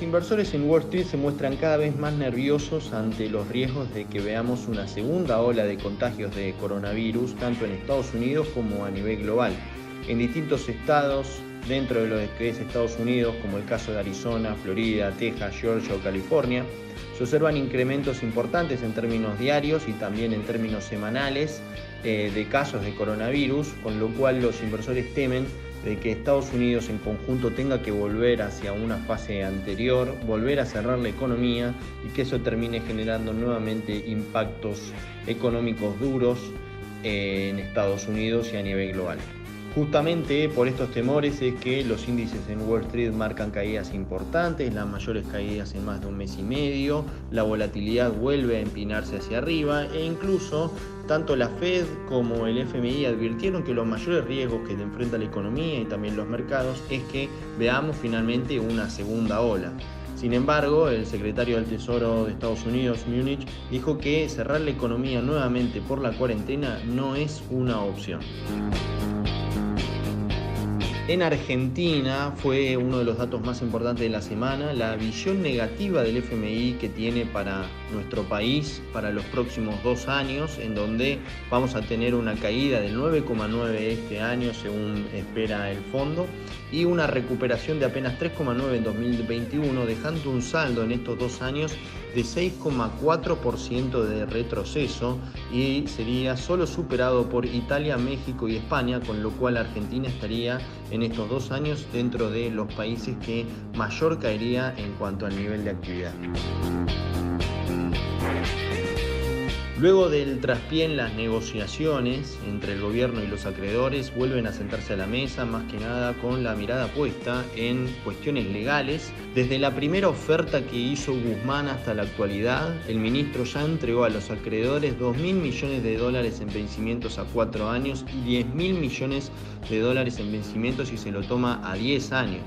inversores en Wall Street se muestran cada vez más nerviosos ante los riesgos de que veamos una segunda ola de contagios de coronavirus, tanto en Estados Unidos como a nivel global. En distintos estados dentro de lo que es Estados Unidos, como el caso de Arizona, Florida, Texas, Georgia o California, se observan incrementos importantes en términos diarios y también en términos semanales de casos de coronavirus, con lo cual los inversores temen de que Estados Unidos en conjunto tenga que volver hacia una fase anterior, volver a cerrar la economía y que eso termine generando nuevamente impactos económicos duros en Estados Unidos y a nivel global. Justamente por estos temores es que los índices en Wall Street marcan caídas importantes, las mayores caídas en más de un mes y medio, la volatilidad vuelve a empinarse hacia arriba e incluso tanto la Fed como el FMI advirtieron que los mayores riesgos que enfrenta la economía y también los mercados es que veamos finalmente una segunda ola. Sin embargo, el secretario del Tesoro de Estados Unidos, Mnuchin, dijo que cerrar la economía nuevamente por la cuarentena no es una opción. En Argentina fue uno de los datos más importantes de la semana, la visión negativa del FMI que tiene para nuestro país para los próximos 2 años, en donde vamos a tener una caída del 9,9% este año, según espera el fondo, y una recuperación de apenas 3,9% en 2021, dejando un saldo en estos 2 años de 6,4% de retroceso y sería solo superado por Italia, México y España, con lo cual Argentina estaría en estos 2 años dentro de los países que mayor caería en cuanto al nivel de actividad. Luego del traspié en las negociaciones entre el gobierno y los acreedores, vuelven a sentarse a la mesa, más que nada con la mirada puesta en cuestiones legales. Desde la primera oferta que hizo Guzmán hasta la actualidad, el ministro ya entregó a los acreedores $2.000 millones en vencimientos a 4 años y $10.000 millones en vencimientos si se lo toma a 10 años.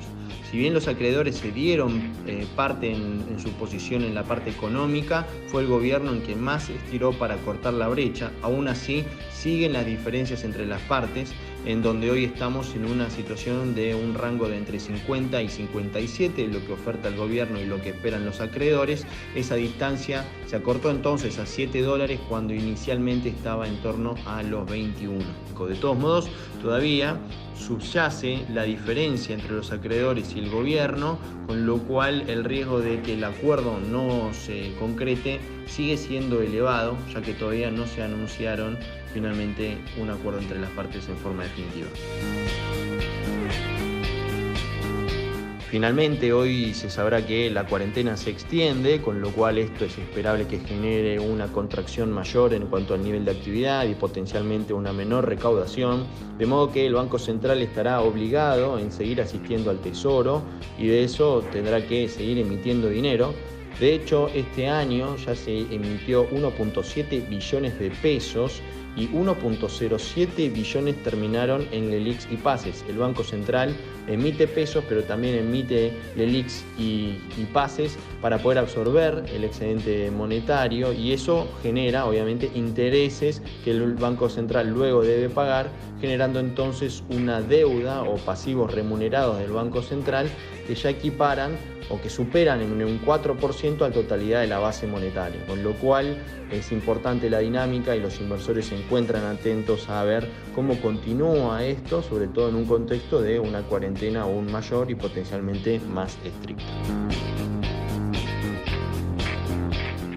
Si bien los acreedores se dieron parte en su posición en la parte económica, fue el gobierno en quien más estiró para cortar la brecha. Aún así, siguen las diferencias entre las partes, en donde hoy estamos en una situación de un rango de entre 50 y 57, lo que oferta el gobierno y lo que esperan los acreedores. Esa distancia se acortó entonces a $7 cuando inicialmente estaba en torno a los 21. De todos modos, todavía subyace la diferencia entre los acreedores y el gobierno, con lo cual el riesgo de que el acuerdo no se concrete sigue siendo elevado, ya que todavía no se anunciaron finalmente un acuerdo entre las partes en forma definitiva. Finalmente, hoy se sabrá que la cuarentena se extiende, con lo cual esto es esperable que genere una contracción mayor en cuanto al nivel de actividad y potencialmente una menor recaudación, de modo que el Banco Central estará obligado en seguir asistiendo al Tesoro y de eso tendrá que seguir emitiendo dinero. De hecho, este año ya se emitió 1.7 billones de pesos y 1.07 billones terminaron en LELIQs y pases. El Banco Central emite pesos, pero también emite LELIQs y pases para poder absorber el excedente monetario y eso genera, obviamente, intereses que el Banco Central luego debe pagar, generando entonces una deuda o pasivos remunerados del Banco Central que ya equiparan o que superan en un 4% a la totalidad de la base monetaria, con lo cual es importante la dinámica y los inversores se encuentran atentos a ver cómo continúa esto, sobre todo en un contexto de una cuarentena aún mayor y potencialmente más estricta.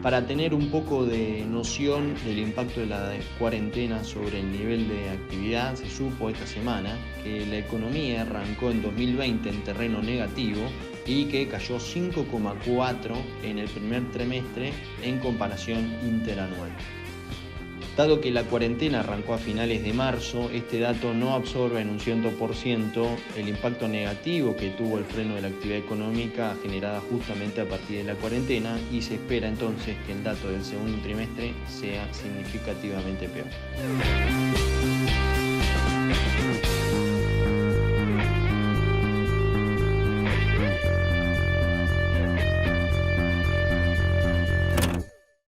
Para tener un poco de noción del impacto de la cuarentena sobre el nivel de actividad, se supo esta semana que la economía arrancó en 2020 en terreno negativo y que cayó 5,4% en el primer trimestre en comparación interanual. Dado que la cuarentena arrancó a finales de marzo, este dato no absorbe en un 100% el impacto negativo que tuvo el freno de la actividad económica generada justamente a partir de la cuarentena y se espera entonces que el dato del segundo trimestre sea significativamente peor.